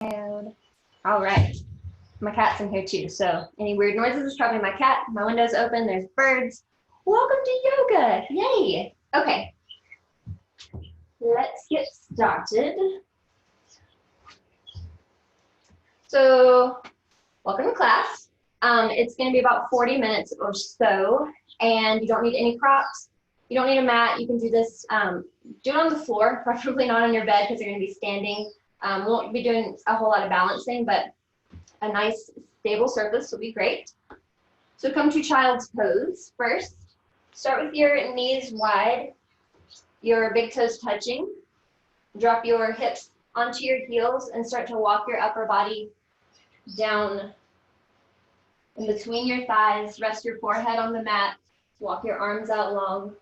All right. My cat's in here too, so any weird noises is probably my cat. My window's open, there's birds. Welcome to yoga, yay. Okay, let's get started. So, welcome to class. It's gonna be about 40 minutes or so, and you don't need any props. You don't need a mat. You can do this, do it on the floor, preferably not on your bed because you're gonna be standing. We won't be doing a whole lot of balancing, but a nice stable surface will be great. So come to child's pose first. Start with your knees wide, your big toes touching. Drop your hips onto your heels and start to walk your upper body down in between your thighs. Rest your forehead on the mat. Walk your arms out long.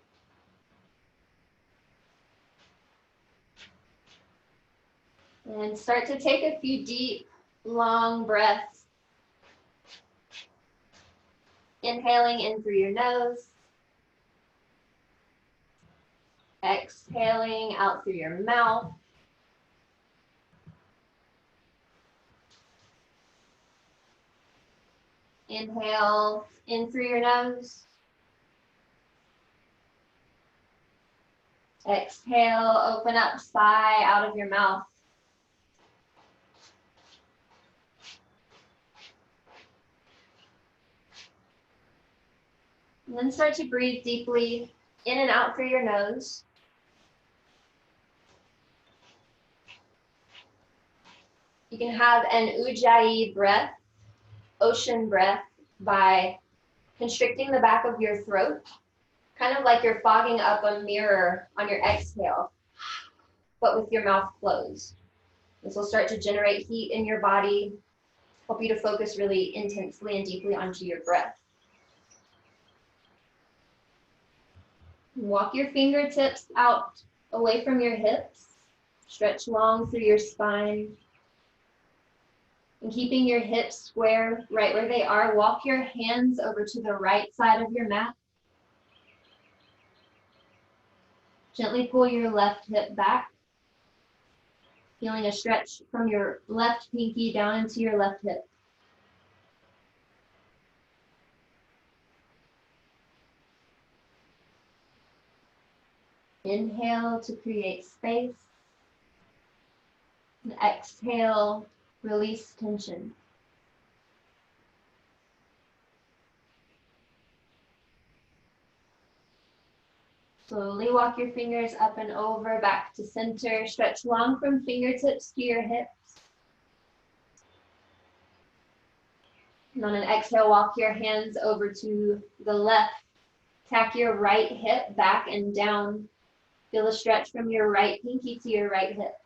And start to take a few deep, long breaths. Inhaling in through your nose. Exhaling out through your mouth. Inhale in through your nose. Exhale, open up, sigh out of your mouth. And then start to breathe deeply in and out through your nose. You can have an ujjayi breath, ocean breath, by constricting the back of your throat, kind of like you're fogging up a mirror on your exhale, but with your mouth closed. This will start to generate heat in your body, help you to focus really intensely and deeply onto your breath. Walk your fingertips out away from your hips. Stretch long through your spine. And keeping your hips square right where they are, walk your hands over to the right side of your mat. Gently pull your left hip back, feeling a stretch from your left pinky down into your left hip. Inhale to create space. And exhale, release tension. Slowly walk your fingers up and over, back to center. Stretch long from fingertips to your hips. And on an exhale, walk your hands over to the left. Tack your right hip back and down. Feel a stretch from your right pinky to your right hip.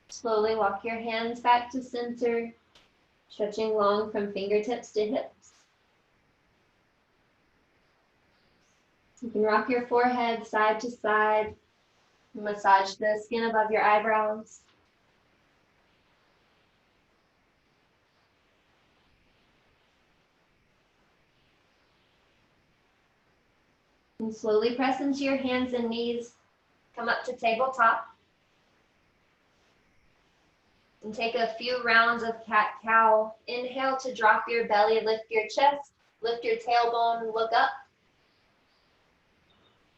Slowly walk your hands back to center, stretching long from fingertips to hips. You can rock your forehead side to side, massage the skin above your eyebrows. And slowly press into your hands and knees. Come up to tabletop. And take a few rounds of cat-cow. Inhale to drop your belly, lift your chest, lift your tailbone, look up.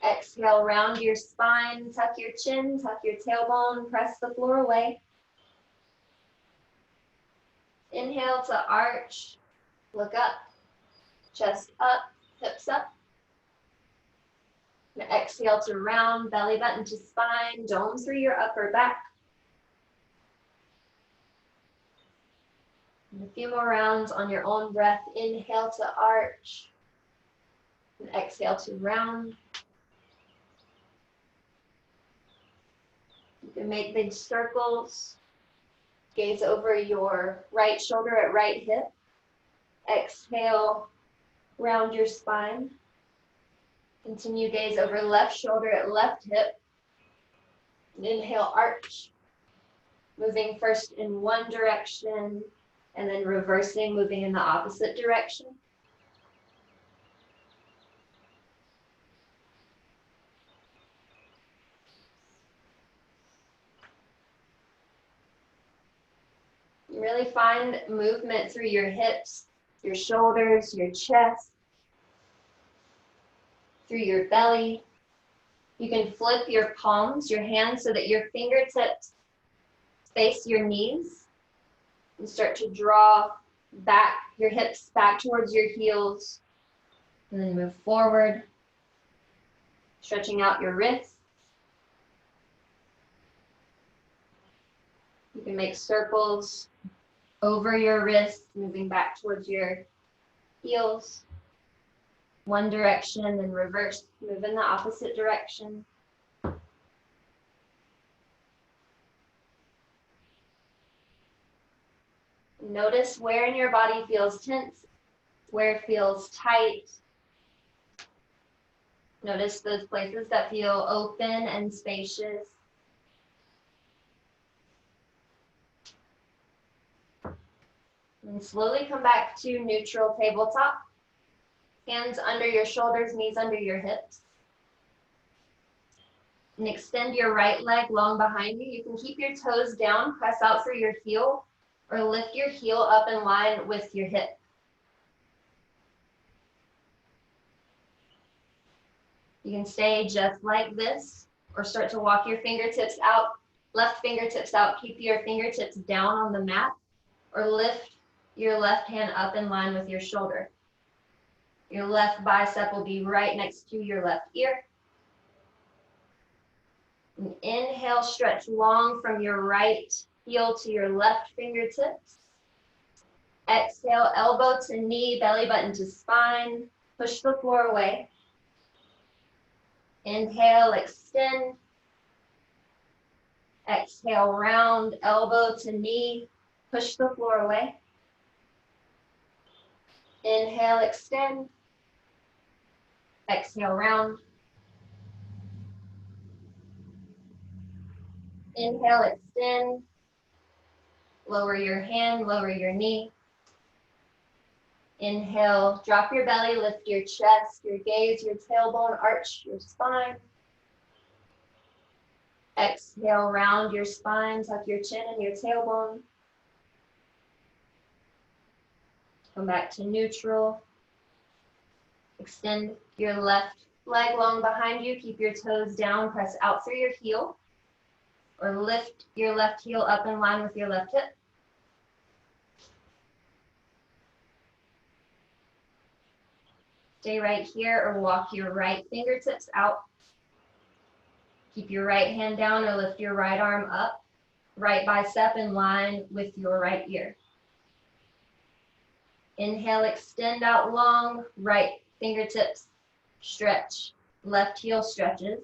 Exhale, round your spine, tuck your chin, tuck your tailbone, press the floor away. Inhale to arch, look up, chest up, hips up. And exhale to round, belly button to spine, dome through your upper back. And a few more rounds on your own breath. Inhale to arch, and exhale to round. You can make big circles. Gaze over your right shoulder at right hip. Exhale, round your spine. Continue gaze over left shoulder at left hip. And inhale, arch. Moving first in one direction and then reversing, moving in the opposite direction. Really find movement through your hips, your shoulders, your chest, through your belly. You can flip your palms, your hands, so that your fingertips face your knees and start to draw back your hips back towards your heels, and then move forward, stretching out your wrists. You can make circles over your wrists, moving back towards your heels. One direction, then reverse, move in the opposite direction. Notice where in your body feels tense, where it feels tight. Notice those places that feel open and spacious. And slowly come back to neutral tabletop. Hands under your shoulders, knees under your hips. And extend your right leg long behind you. You can keep your toes down, press out through your heel, or lift your heel up in line with your hip. You can stay just like this, or start to walk your fingertips out, left fingertips out, keep your fingertips down on the mat, or lift your left hand up in line with your shoulder. Your left bicep will be right next to your left ear. And inhale, stretch long from your right heel to your left fingertips. Exhale, elbow to knee, belly button to spine. Push the floor away. Inhale, extend. Exhale, round, elbow to knee. Push the floor away. Inhale, extend. Exhale, round. Inhale, extend. Lower your hand, lower your knee. Inhale, drop your belly, lift your chest, your gaze, your tailbone, arch your spine. Exhale, round your spine, tuck your chin and your tailbone. Come back to neutral. Extend your left leg long behind you. Keep your toes down, press out through your heel, or lift your left heel up in line with your left hip. Stay right here or walk your right fingertips out. Keep your right hand down or lift your right arm up. Right bicep in line with your right ear. Inhale, extend out long, right fingertips stretch, left heel stretches.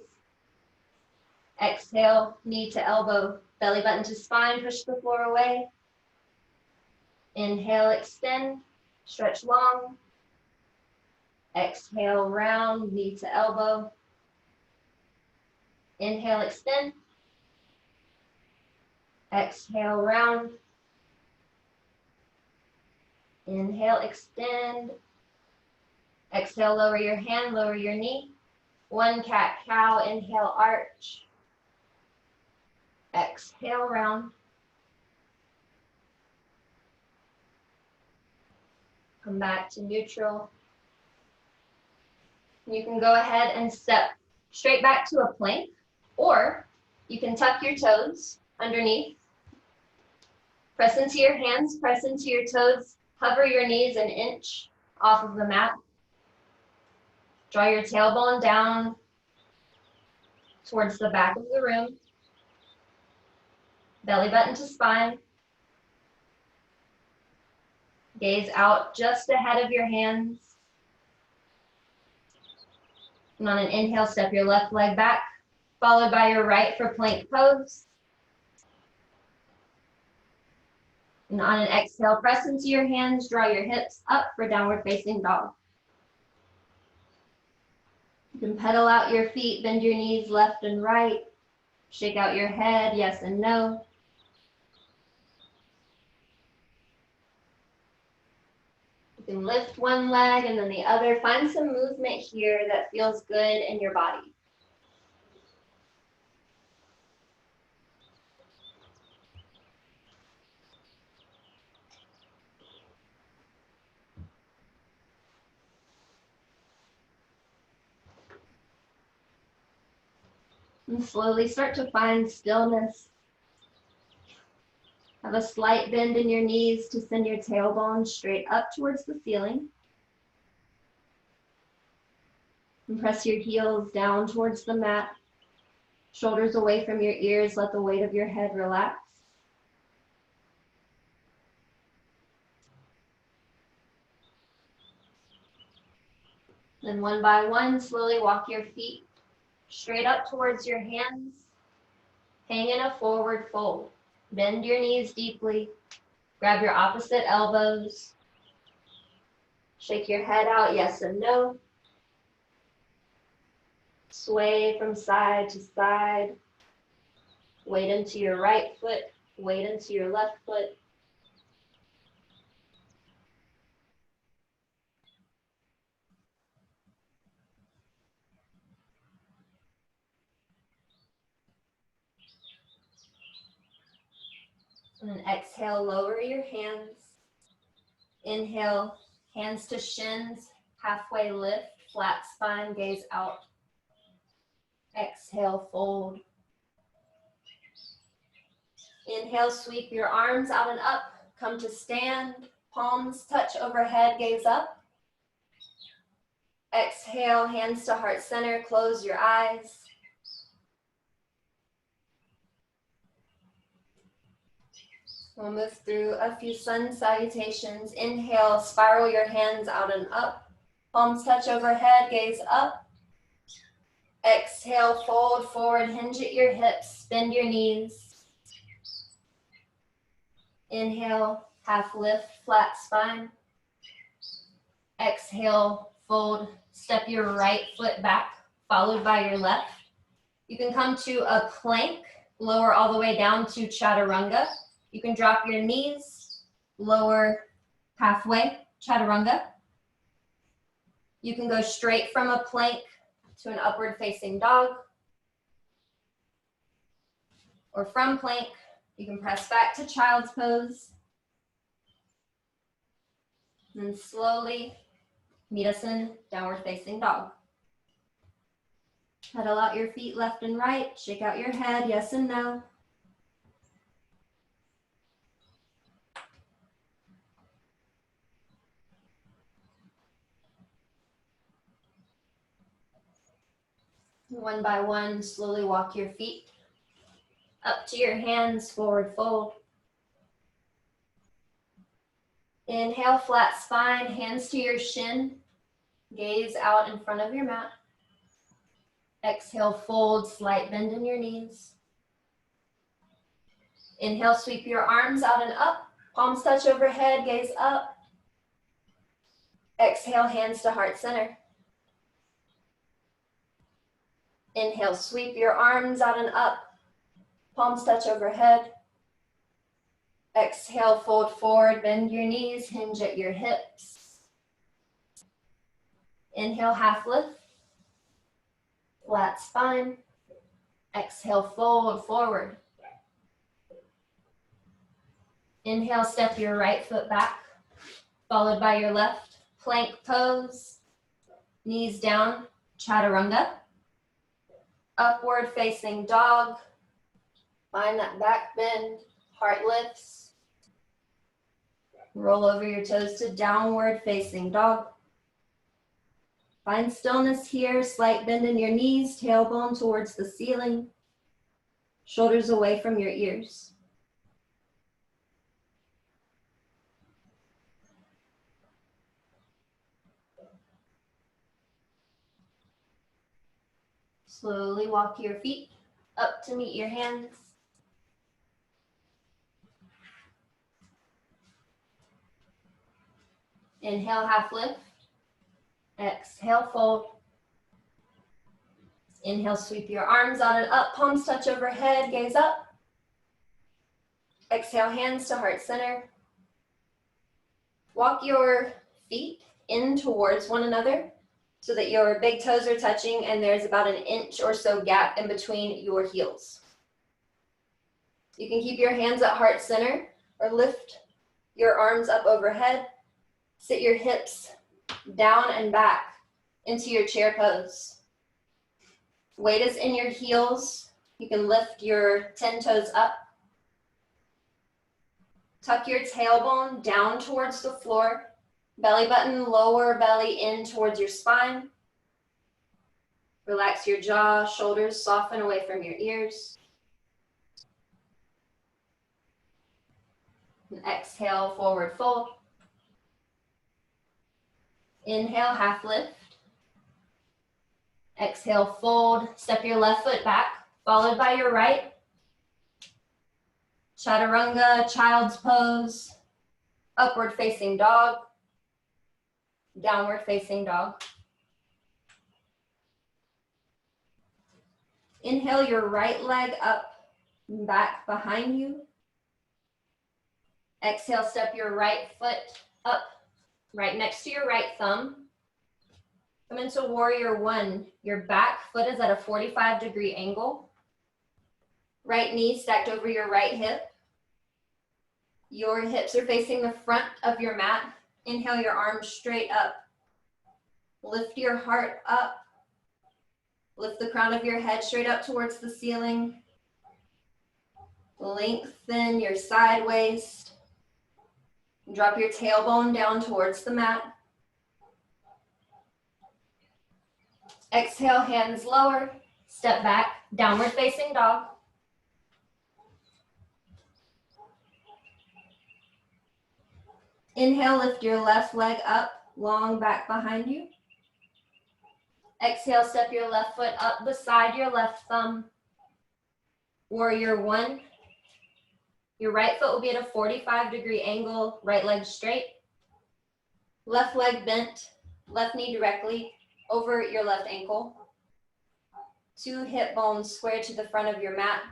Exhale, knee to elbow, belly button to spine, push the floor away. Inhale, extend, stretch long. Exhale, round, knee to elbow. Inhale, extend. Exhale, round. Inhale, extend. Exhale, lower your hand, lower your knee. One cat-cow, inhale, arch. Exhale, round. Come back to neutral. You can go ahead and step straight back to a plank, or you can tuck your toes underneath. Press into your hands, press into your toes, hover your knees an inch off of the mat. Draw your tailbone down towards the back of the room. Belly button to spine. Gaze out just ahead of your hands. And on an inhale, step your left leg back, followed by your right for plank pose. And on an exhale, press into your hands, draw your hips up for downward facing dog. You can pedal out your feet, bend your knees left and right. Shake out your head, yes and no. You can lift one leg and then the other. Find some movement here that feels good in your body. And slowly start to find stillness. Have a slight bend in your knees to send your tailbone straight up towards the ceiling. And press your heels down towards the mat. Shoulders away from your ears, let the weight of your head relax. Then one by one, slowly walk your feet straight up towards your hands. Hang in a forward fold. Bend your knees deeply. Grab your opposite elbows. Shake your head out, yes and no. Sway from side to side. Weight into your right foot, weight into your left foot. And then exhale, lower your hands. Inhale, hands to shins, halfway lift, flat spine, gaze out. Exhale, fold. Inhale, sweep your arms out and up. Come to stand, palms touch overhead, gaze up. Exhale, hands to heart center, close your eyes. We'll move through a few sun salutations. Inhale, spiral your hands out and up. Palms touch overhead, gaze up. Exhale, fold forward, hinge at your hips, bend your knees. Inhale, half lift, flat spine. Exhale, fold, step your right foot back, followed by your left. You can come to a plank, lower all the way down to chaturanga. You can drop your knees, lower halfway, chaturanga. You can go straight from a plank to an upward facing dog. Or from plank, you can press back to child's pose. And then slowly meet us in downward facing dog. Pedal out your feet left and right, shake out your head, yes and no. One by one, slowly walk your feet up to your hands, forward fold. Inhale, flat spine, hands to your shin, gaze out in front of your mat. Exhale, fold, slight bend in your knees. Inhale, sweep your arms out and up, palms touch overhead, gaze up. Exhale, hands to heart center. Inhale, sweep your arms out and up, palms touch overhead. Exhale, fold forward, bend your knees, hinge at your hips. Inhale, half lift, flat spine. Exhale, fold forward. Inhale, step your right foot back, followed by your left. Plank pose, knees down, chaturanga. Upward facing dog. Find that back bend, heart lifts. Roll over your toes to downward facing dog. Find stillness here, slight bend in your knees, tailbone towards the ceiling. Shoulders away from your ears. Slowly walk your feet up to meet your hands. Inhale, half lift. Exhale, fold. Inhale, sweep your arms out and up, palms touch overhead, gaze up. Exhale, hands to heart center. Walk your feet in towards one another so that your big toes are touching and there's about an inch or so gap in between your heels. You can keep your hands at heart center or lift your arms up overhead. Sit your hips down and back into your chair pose. Weight is in your heels. You can lift your 10 toes up. Tuck your tailbone down towards the floor. Belly button, lower belly in towards your spine. Relax your jaw, shoulders soften away from your ears. And exhale, forward fold. Inhale, half lift. Exhale, fold. Step your left foot back, followed by your right. Chaturanga, child's pose. Upward facing dog. Downward facing dog. Inhale your right leg up and back behind you. Exhale, step your right foot up, right next to your right thumb. Come into warrior one. Your back foot is at a 45-degree angle. Right knee stacked over your right hip. Your hips are facing the front of your mat. Inhale your arms straight up. Lift your heart up. Lift the crown of your head straight up towards the ceiling. Lengthen your side waist. Drop your tailbone down towards the mat. Exhale, hands lower. Step back, downward facing dog. Inhale, lift your left leg up, long back behind you. Exhale, step your left foot up beside your left thumb. Warrior one. Your right foot will be at a 45-degree angle, right leg straight. Left leg bent, left knee directly over your left ankle. Two hip bones square to the front of your mat.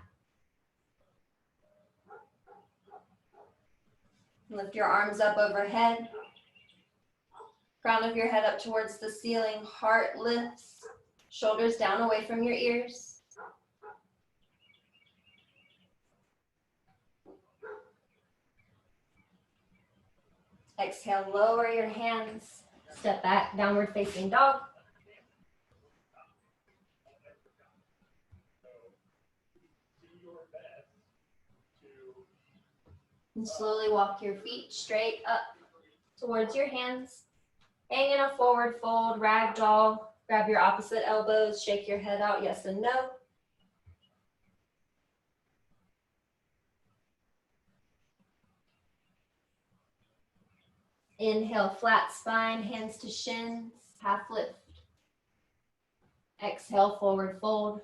Lift your arms up overhead. Crown of your head up towards the ceiling. Heart lifts. Shoulders down away from your ears. Exhale, lower your hands. Step back, downward facing dog. And slowly walk your feet straight up towards your hands. Hang in a forward fold, ragdoll. Grab your opposite elbows, shake your head out, yes and no. Inhale, flat spine, hands to shins, half lift. Exhale, forward fold.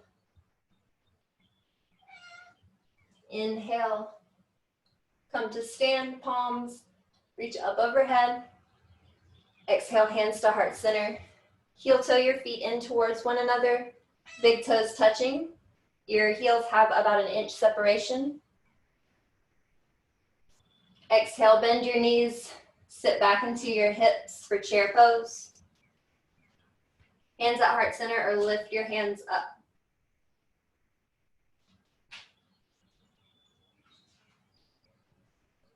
Inhale, come to stand, palms, reach up overhead. Exhale, hands to heart center. Heel toe your feet in towards one another, big toes touching. Your heels have about an inch separation. Exhale, bend your knees, sit back into your hips for chair pose. Hands at heart center or lift your hands up.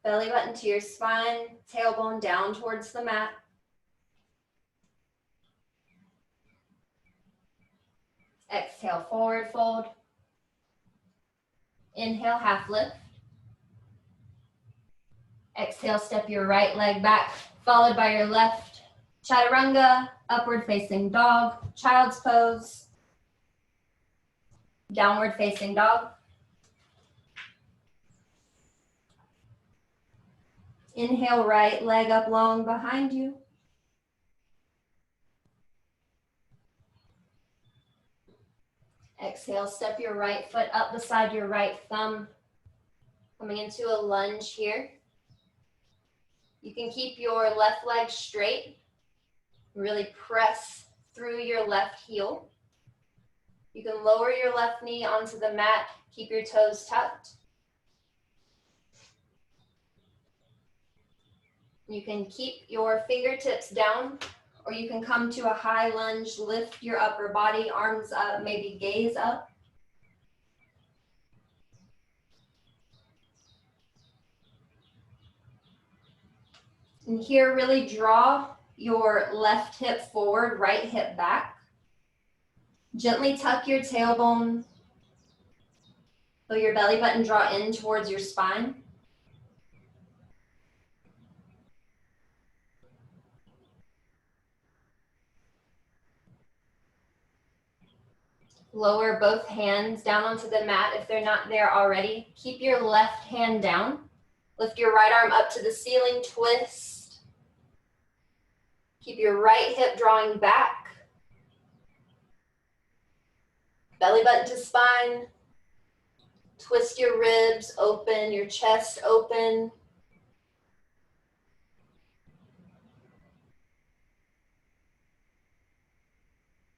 Belly button to your spine, tailbone down towards the mat. Exhale, forward fold. Inhale, half lift. Exhale, step your right leg back, followed by your left. Chaturanga, upward facing dog, child's pose. Downward facing dog. Inhale, right leg up long behind you. Exhale, step your right foot up beside your right thumb. Coming into a lunge here. You can keep your left leg straight. Really press through your left heel. You can lower your left knee onto the mat, keep your toes tucked. You can keep your fingertips down, or you can come to a high lunge, lift your upper body, arms up, maybe gaze up. And here, really draw your left hip forward, right hip back. Gently tuck your tailbone, so your belly button draw in towards your spine. Lower both hands down onto the mat if they're not there already. Keep your left hand down. Lift your right arm up to the ceiling, twist. Keep your right hip drawing back. Belly button to spine. Twist your ribs open, your chest open.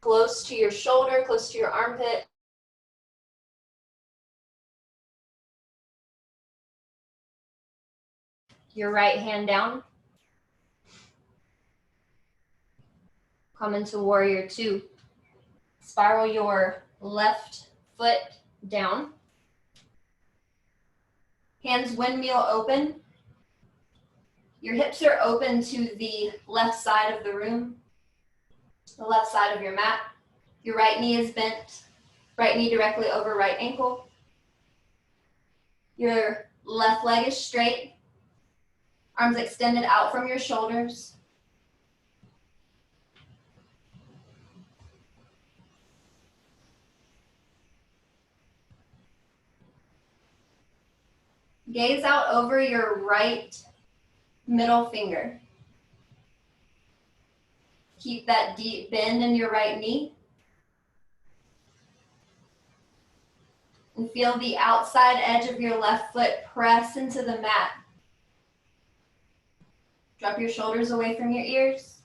Close to your shoulder, close to your armpit. Your right hand down. Come into warrior two. Spiral your left foot down. Hands windmill open. Your hips are open to the left side of the room, the left side of your mat. Your right knee is bent, right knee directly over right ankle. Your left leg is straight, arms extended out from your shoulders. Gaze out over your right middle finger. Keep that deep bend in your right knee. And feel the outside edge of your left foot press into the mat. Drop your shoulders away from your ears.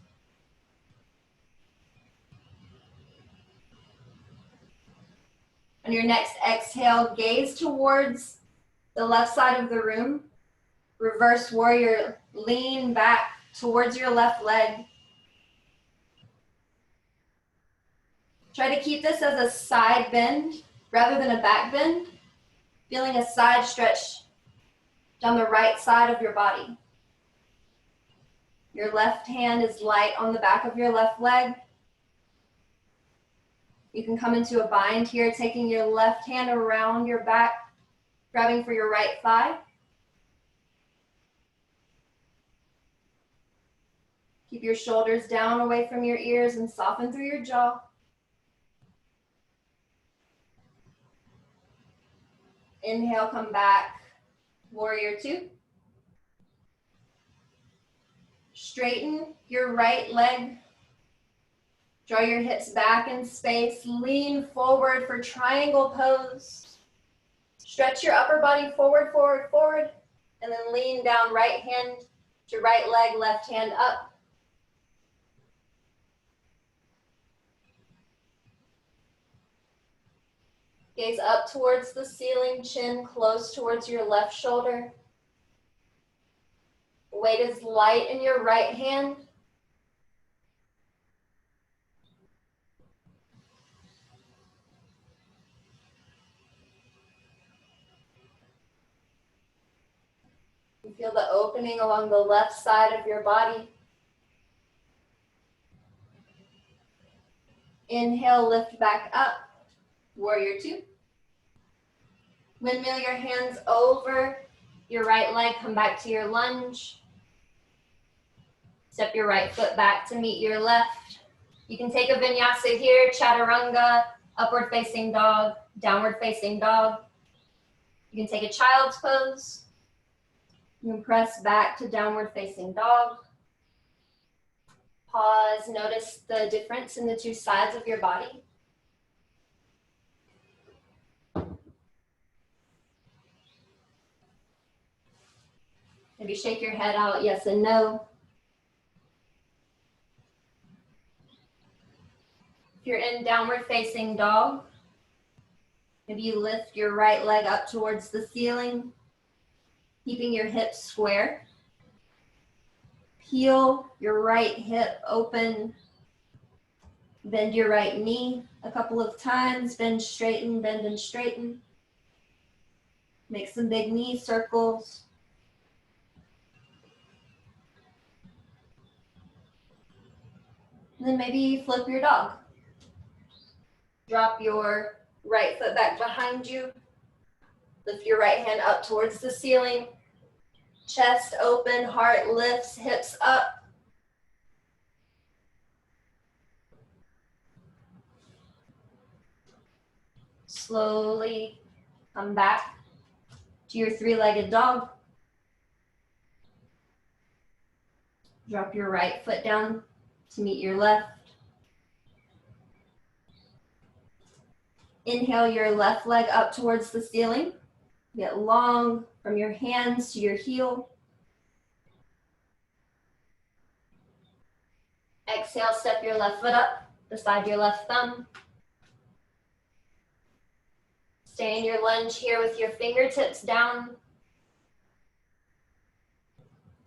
On your next exhale, gaze towards the left side of the room. Reverse warrior, lean back towards your left leg. Try to keep this as a side bend rather than a back bend, feeling a side stretch down the right side of your body. Your left hand is light on the back of your left leg. You can come into a bind here, taking your left hand around your back, grabbing for your right thigh. Keep your shoulders down away from your ears and soften through your jaw. Inhale, come back, warrior two. Straighten your right leg. Draw your hips back in space. Lean forward for triangle pose. Stretch your upper body forward, forward, forward. And then lean down, right hand to right leg, left hand up. Gaze up towards the ceiling, chin close towards your left shoulder. Weight is light in your right hand. You feel the opening along the left side of your body. Inhale, lift back up, warrior two. Windmill your hands over your right leg, come back to your lunge. Step your right foot back to meet your left. You can take a vinyasa here, chaturanga, upward facing dog, downward facing dog. You can take a child's pose. You can press back to downward facing dog. Pause, notice the difference in the two sides of your body. Maybe shake your head out, yes and no. If you're in downward facing dog, Maybe you lift your right leg up towards the ceiling, keeping your hips square. Peel your right hip open. Bend your right knee a couple of times. Bend, straighten, bend and straighten. Make some big knee circles. And then maybe flip your dog. Drop your right foot back behind you. Lift your right hand up towards the ceiling. Chest open, heart lifts, hips up. Slowly come back to your three-legged dog. Drop your right foot down to meet your left. Inhale your left leg up towards the ceiling. Get long from your hands to your heel. Exhale, step your left foot up beside your left thumb. Stay in your lunge here with your fingertips down.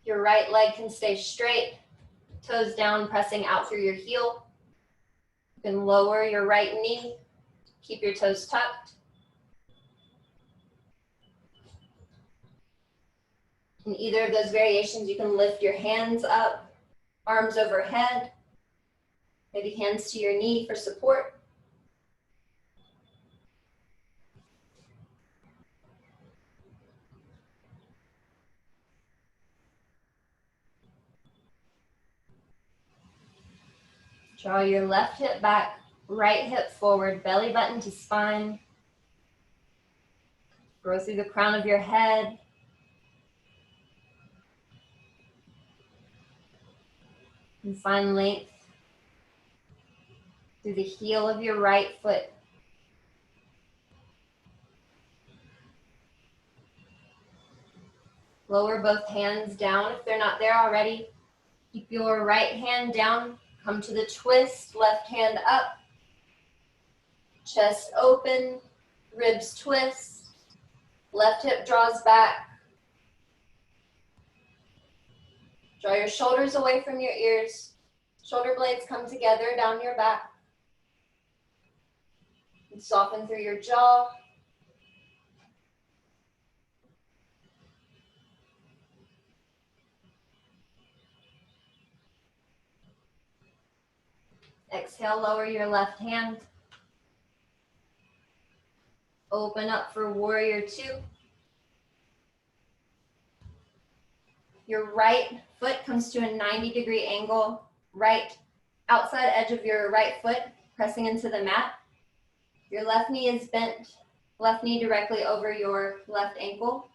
Your right leg can stay straight, toes down, pressing out through your heel. You can lower your right knee, keep your toes tucked. In either of those variations, you can lift your hands up, arms overhead, maybe hands to your knee for support. Draw your left hip back, right hip forward, belly button to spine. Grow through the crown of your head. And find length through the heel of your right foot. Lower both hands down if they're not there already. Keep your right hand down. Come to the twist, left hand up. Chest open, ribs twist. Left hip draws back. Draw your shoulders away from your ears. Shoulder blades come together down your back. And soften through your jaw. Exhale, lower your left hand. Open up for warrior two. Your right foot comes to a 90-degree angle, right outside edge of your right foot, pressing into the mat. Your left knee is bent, left knee directly over your left ankle.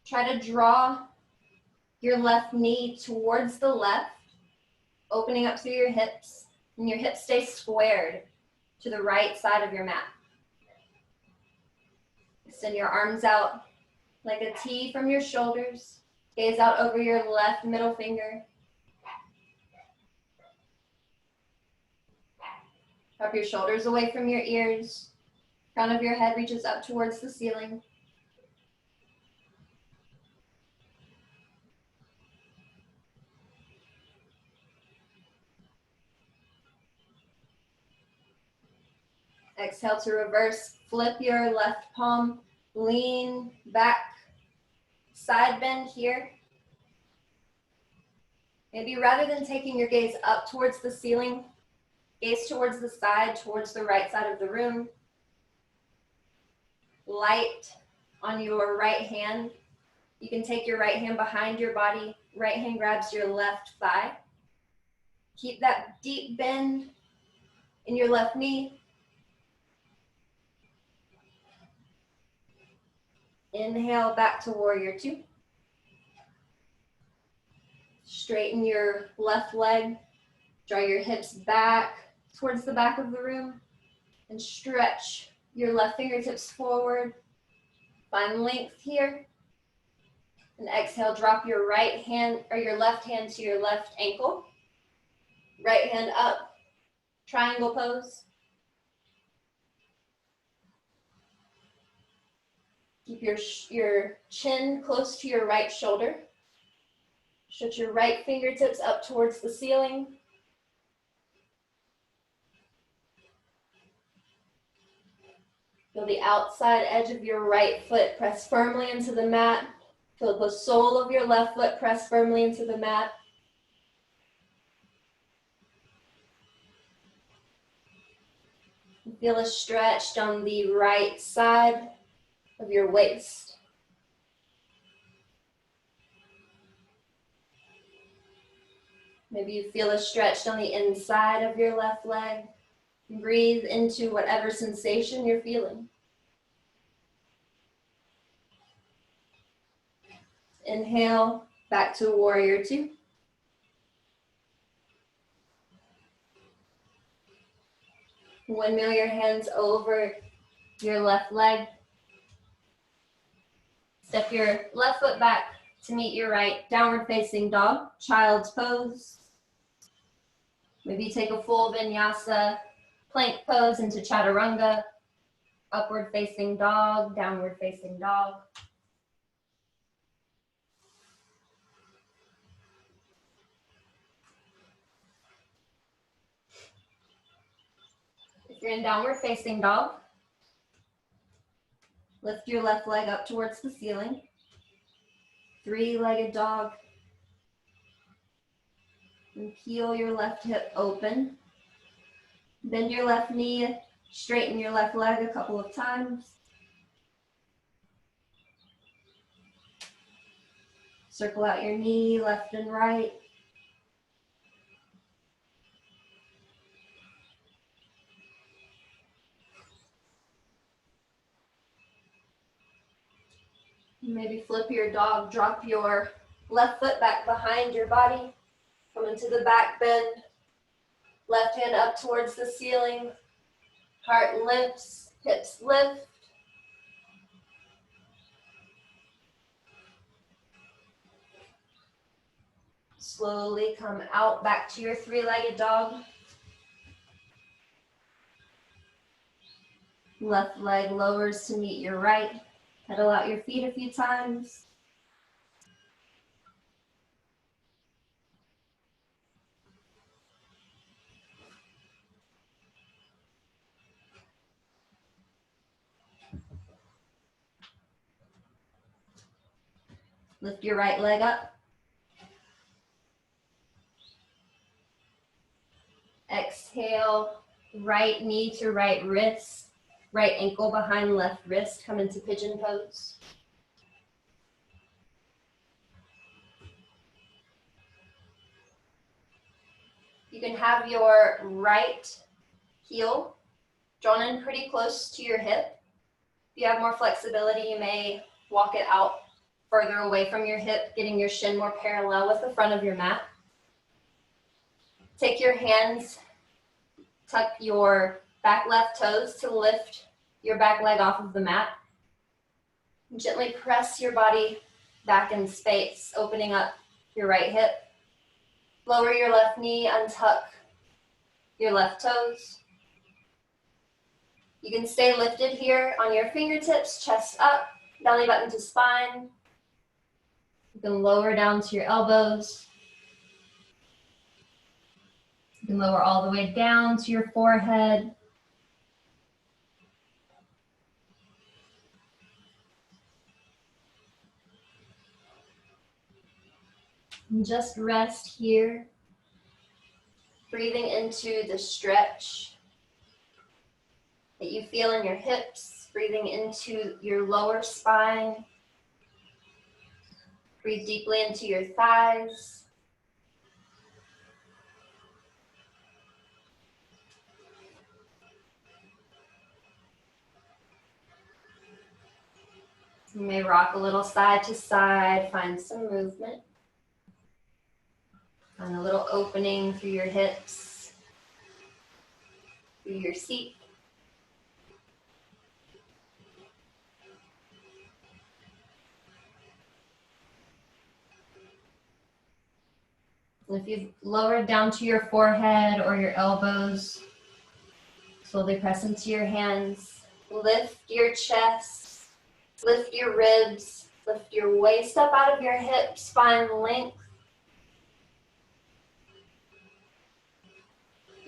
Try to draw your left knee towards the left, opening up through your hips, and your hips stay squared to the right side of your mat. Extend your arms out like a T from your shoulders. Gaze out over your left middle finger. Drop your shoulders away from your ears. Crown of your head reaches up towards the ceiling. Exhale to reverse. Flip your left palm. Lean back. Side bend here. Maybe rather than taking your gaze up towards the ceiling, gaze towards the side, towards the right side of the room. Light on your right hand. You can take your right hand behind your body. Right hand grabs your left thigh. Keep that deep bend in your left knee. Inhale back to warrior two. Straighten your left leg. Draw your hips back towards the back of the room and stretch your left fingertips forward. Find length here. And exhale, drop your right hand or your left hand to your left ankle. Right hand up, triangle pose. Keep your chin close to your right shoulder. Stretch your right fingertips up towards the ceiling. Feel the outside edge of your right foot press firmly into the mat. Feel the sole of your left foot press firmly into the mat. Feel a stretch down the right side of your waist. Maybe you feel a stretch down the inside of your left leg. Breathe into whatever sensation you're feeling. Inhale, back to warrior two. Windmill your hands over your left leg. Step your left foot back to meet your right. Downward facing dog, child's pose. Maybe take a full vinyasa, plank pose into chaturanga. Upward facing dog, downward facing dog. If you're in downward facing dog, lift your left leg up towards the ceiling. Three-legged dog. And peel your left hip open. Bend your left knee, straighten your left leg a couple of times. Circle out your knee, left and right. Maybe flip your dog, drop your left foot back behind your body. Come into the back bend. Left hand up towards the ceiling. Heart lifts, hips lift. Slowly come out back to your three-legged dog. Left leg lowers to meet your right. Pedal out your feet a few times. Lift your right leg up. Exhale, right knee to right wrist, right ankle behind left wrist. Come into pigeon pose. You can have your right heel drawn in pretty close to your hip. If you have more flexibility, you may walk it out further away from your hip, getting your shin more parallel with the front of your mat. Take your hands, tuck your back left toes to lift your back leg off of the mat. Gently press your body back in space, opening up your right hip. Lower your left knee, untuck your left toes. You can stay lifted here on your fingertips, chest up, belly button to spine. You can lower down to your elbows. You can lower all the way down to your forehead. And just rest here, breathing into the stretch that you feel in your hips, breathing into your lower spine. Breathe deeply into your thighs. You may rock a little side to side, find some movement. Find a little opening through your hips, through your seat. And if you've lowered down to your forehead or your elbows, slowly press into your hands. Lift your chest. Lift your ribs, lift your waist up out of your hips, find length.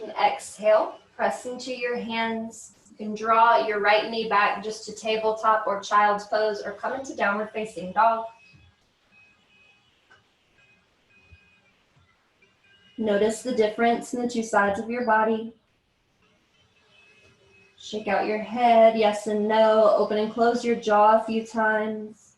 And exhale, press into your hands. You can draw your right knee back just to tabletop or child's pose, or come into downward facing dog. Notice the difference in the two sides of your body. Shake out your head, yes and no. Open and close your jaw a few times.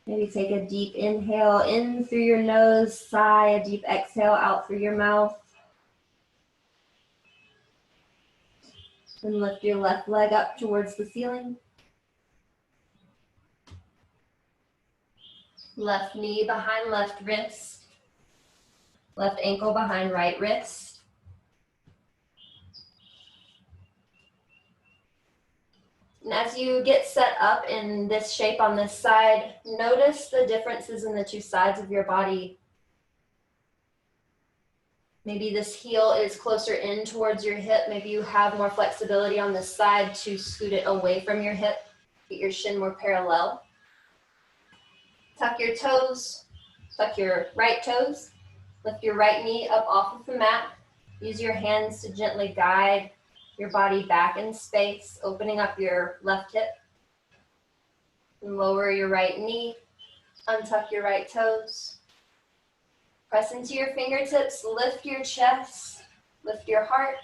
Maybe take a deep inhale in through your nose, sigh, a deep exhale out through your mouth. And lift your left leg up towards the ceiling. Left knee behind left wrist. Left ankle behind right wrist. And as you get set up in this shape on this side, notice the differences in the two sides of your body. Maybe this heel is closer in towards your hip. Maybe you have more flexibility on this side to scoot it away from your hip. Get your shin more parallel. Tuck your toes, tuck your right toes. Lift your right knee up off of the mat. Use your hands to gently guide your body back in space, opening up your left hip. And lower your right knee, untuck your right toes. Press into your fingertips, lift your chest, lift your heart.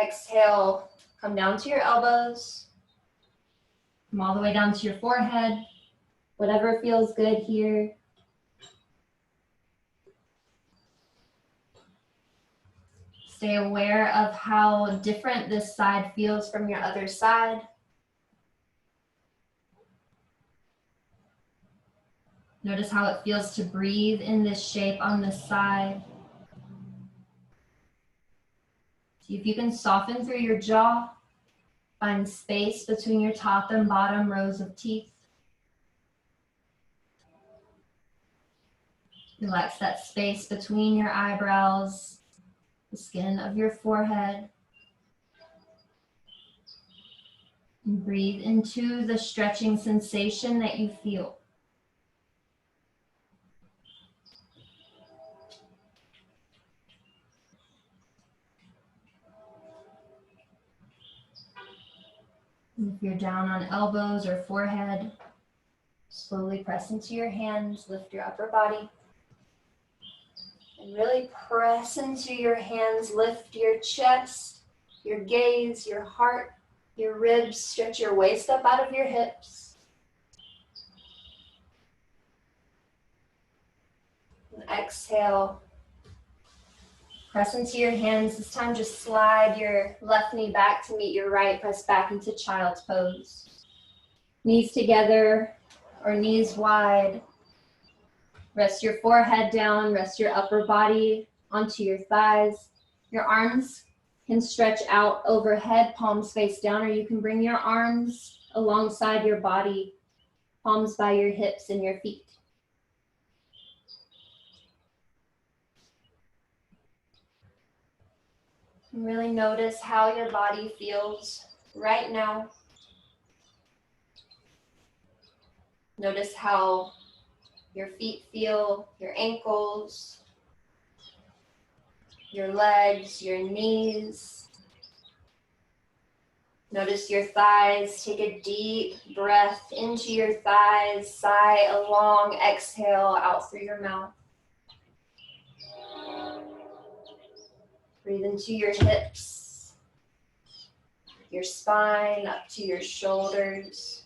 Exhale, come down to your elbows. Come all the way down to your forehead. Whatever feels good here. Stay aware of how different this side feels from your other side. Notice how it feels to breathe in this shape on this side. See if you can soften through your jaw. Find space between your top and bottom rows of teeth. Relax that space between your eyebrows, the skin of your forehead. And breathe into the stretching sensation that you feel. And if you're down on elbows or forehead, slowly press into your hands, lift your upper body. And really press into your hands, lift your chest, your gaze, your heart, your ribs, stretch your waist up out of your hips. And exhale. Press into your hands. This time just slide your left knee back to meet your right. Press back into child's pose. Knees together or knees wide. Rest your forehead down. Rest your upper body onto your thighs. Your arms can stretch out overhead, palms face down, or you can bring your arms alongside your body, palms by your hips and your feet. And really notice how your body feels right now. Notice how your feet feel, your ankles, your legs, your knees. Notice your thighs. Take a deep breath into your thighs. Sigh a long exhale out through your mouth. Breathe into your hips, your spine, up to your shoulders.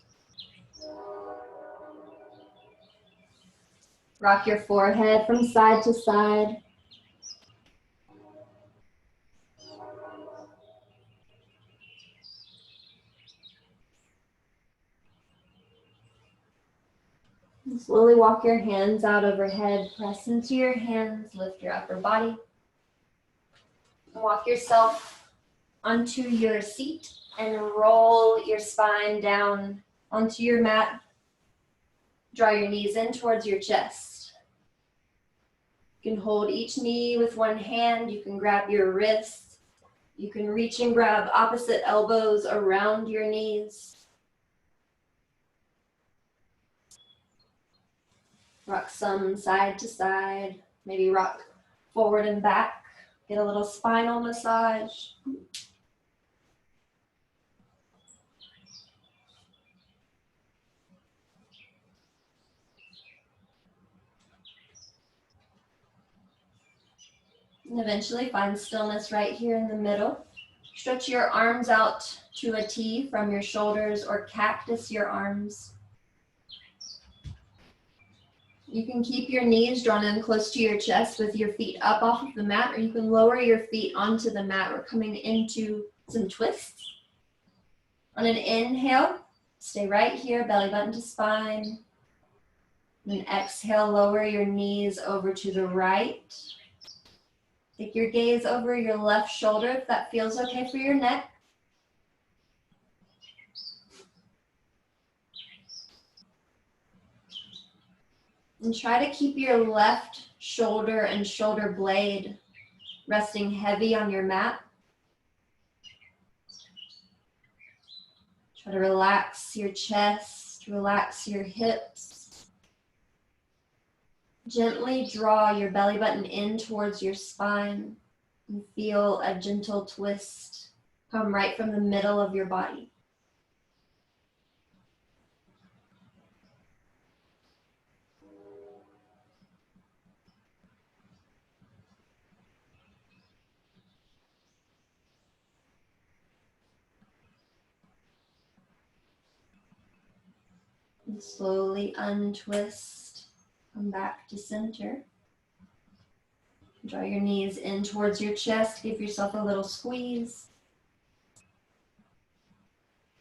Rock your forehead from side to side. And slowly walk your hands out overhead. Press into your hands, lift your upper body. Walk yourself onto your seat and roll your spine down onto your mat. Draw your knees in towards your chest. You can hold each knee with one hand. You can grab your wrists. You can reach and grab opposite elbows around your knees. Rock some side to side. Maybe rock forward and back. Get a little spinal massage. And eventually find stillness right here in the middle. Stretch your arms out to a T from your shoulders or cactus your arms. You can keep your knees drawn in close to your chest with your feet up off of the mat, or you can lower your feet onto the mat. We're coming into some twists. On an inhale, stay right here, belly button to spine. And exhale, lower your knees over to the right. Take your gaze over your left shoulder if that feels okay for your neck. And try to keep your left shoulder and shoulder blade resting heavy on your mat. Try to relax your chest, relax your hips. Gently draw your belly button in towards your spine and feel a gentle twist come right from the middle of your body. And slowly untwist, come back to center. Draw your knees in towards your chest, give yourself a little squeeze.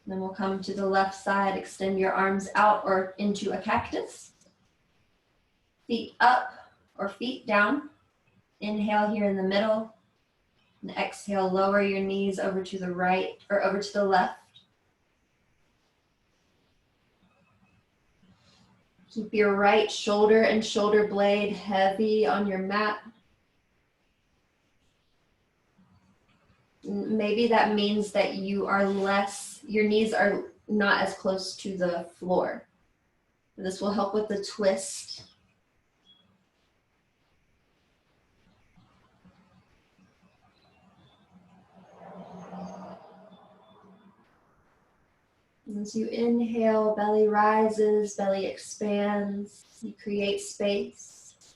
Then we'll come to the left side, extend your arms out or into a cactus. Feet up or feet down. Inhale here in the middle. And exhale, lower your knees over to the right or over to the left. Keep your right shoulder and shoulder blade heavy on your mat. Maybe that means that your knees are not as close to the floor. This will help with the twist. As you inhale, belly rises, belly expands. You create space.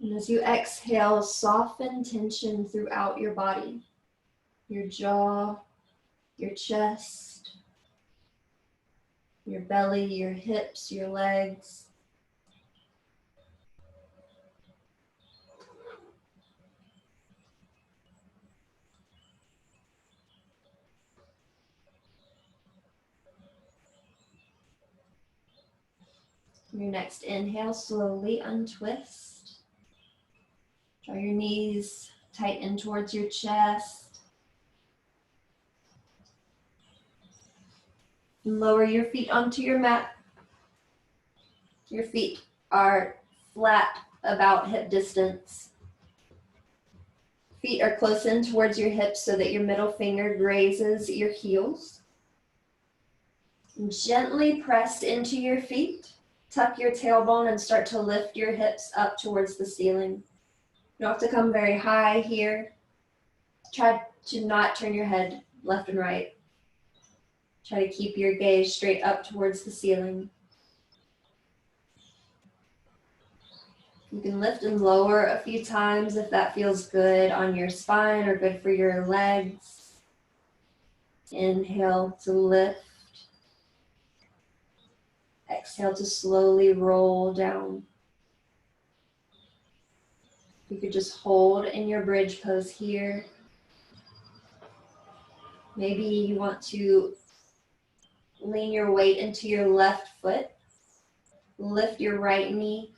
And as you exhale, soften tension throughout your body. Your jaw, your chest, your belly, your hips, your legs. Your next inhale, slowly untwist. Draw your knees tight in towards your chest. And lower your feet onto your mat. Your feet are flat about hip distance. Feet are close in towards your hips so that your middle finger grazes your heels. And gently press into your feet. Tuck your tailbone and start to lift your hips up towards the ceiling. You don't have to come very high here. Try to not turn your head left and right. Try to keep your gaze straight up towards the ceiling. You can lift and lower a few times if that feels good on your spine or good for your legs. Inhale to lift. Exhale to slowly roll down. You could just hold in your bridge pose here. Maybe you want to lean your weight into your left foot. Lift your right knee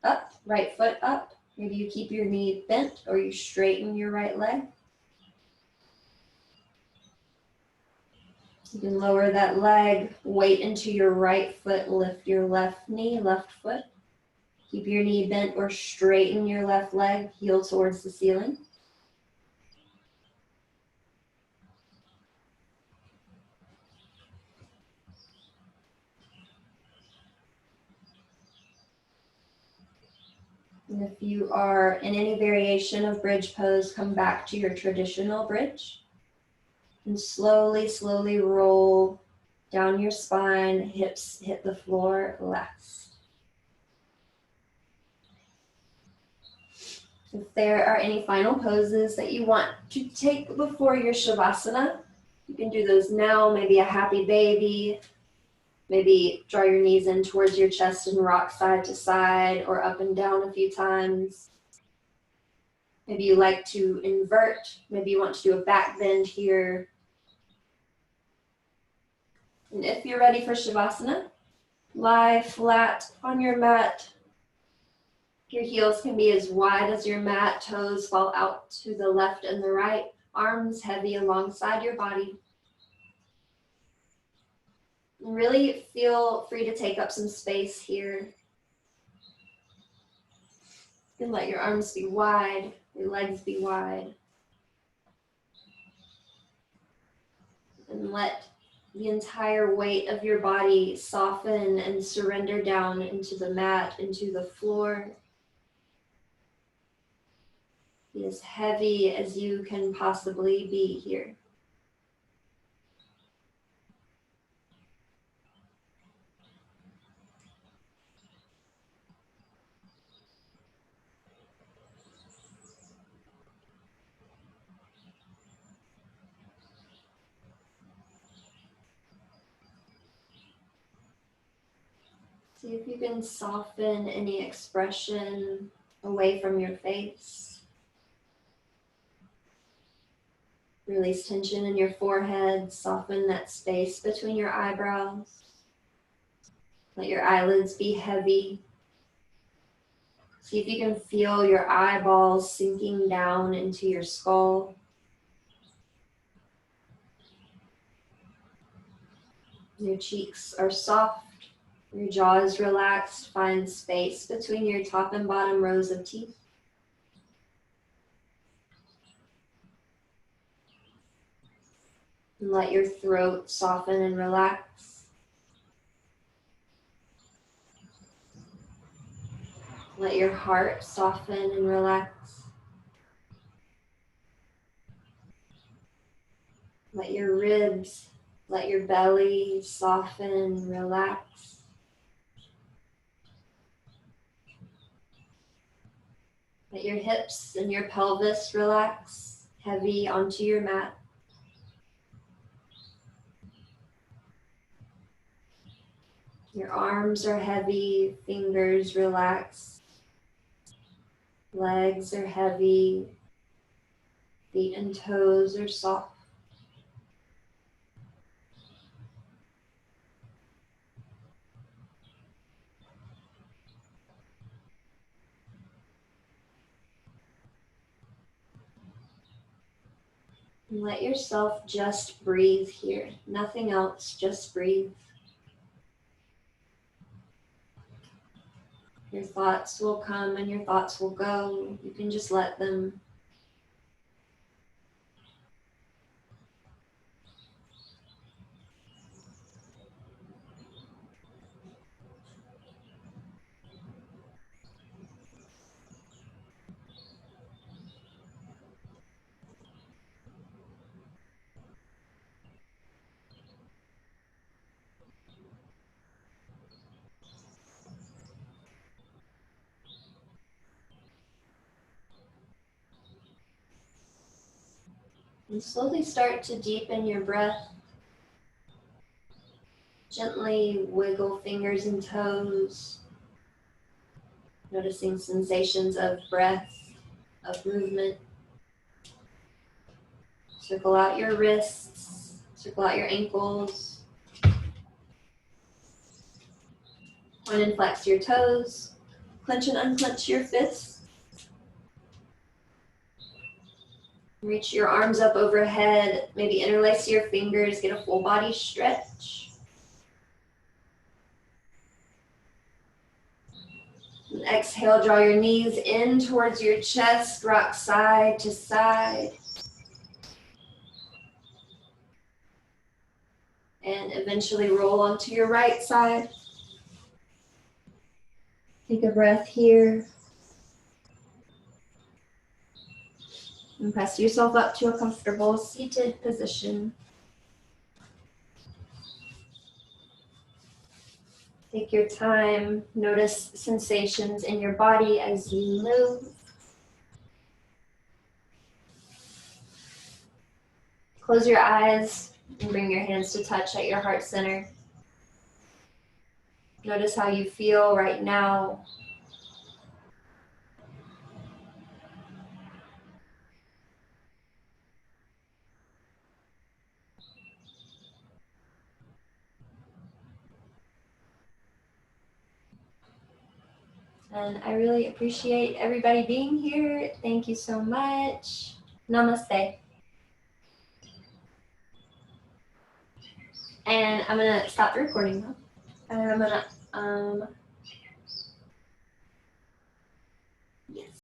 up, right foot up. Maybe you keep your knee bent or you straighten your right leg. You can lower that leg, weight into your right foot, lift your left knee, left foot. Keep your knee bent or straighten your left leg, heel towards the ceiling. And if you are in any variation of bridge pose, come back to your traditional bridge. And slowly, slowly roll down your spine, hips hit the floor, relax. If there are any final poses that you want to take before your Shavasana, you can do those now, maybe a happy baby, maybe draw your knees in towards your chest and rock side to side or up and down a few times. Maybe you like to invert, maybe you want to do a back bend here. And if you're ready for Shavasana, lie flat on your mat. Your heels can be as wide as your mat, toes fall out to the left and the right, arms heavy alongside your body. And really feel free to take up some space here. You can let your arms be wide, your legs be wide. And let the entire weight of your body soften and surrender down into the mat, into the floor. Be as heavy as you can possibly be here. See if you can soften any expression away from your face. Release tension in your forehead, soften that space between your eyebrows. Let your eyelids be heavy. See if you can feel your eyeballs sinking down into your skull. Your cheeks are soft, your jaw is relaxed. Find space between your top and bottom rows of teeth. And let your throat soften and relax. Let your heart soften and relax. Let your ribs, let your belly soften, relax. Let your hips and your pelvis relax, heavy onto your mat. Your arms are heavy, fingers relax. Legs are heavy, feet and toes are soft. And let yourself just breathe here. Nothing else, just breathe. Your thoughts will come and your thoughts will go. You can just let them. And slowly start to deepen your breath. Gently wiggle fingers and toes. Noticing sensations of breath, of movement. Circle out your wrists, circle out your ankles. Point and flex your toes. Clench and unclench your fists. Reach your arms up overhead, maybe interlace your fingers, get a full body stretch. And exhale, draw your knees in towards your chest, rock side to side. And eventually roll onto your right side. Take a breath here. And press yourself up to a comfortable seated position. Take your time, notice sensations in your body as you move. Close your eyes and bring your hands to touch at your heart center. Notice how you feel right now. And I really appreciate everybody being here. Thank you so much. Namaste. And I'm gonna stop the recording now. And I'm gonna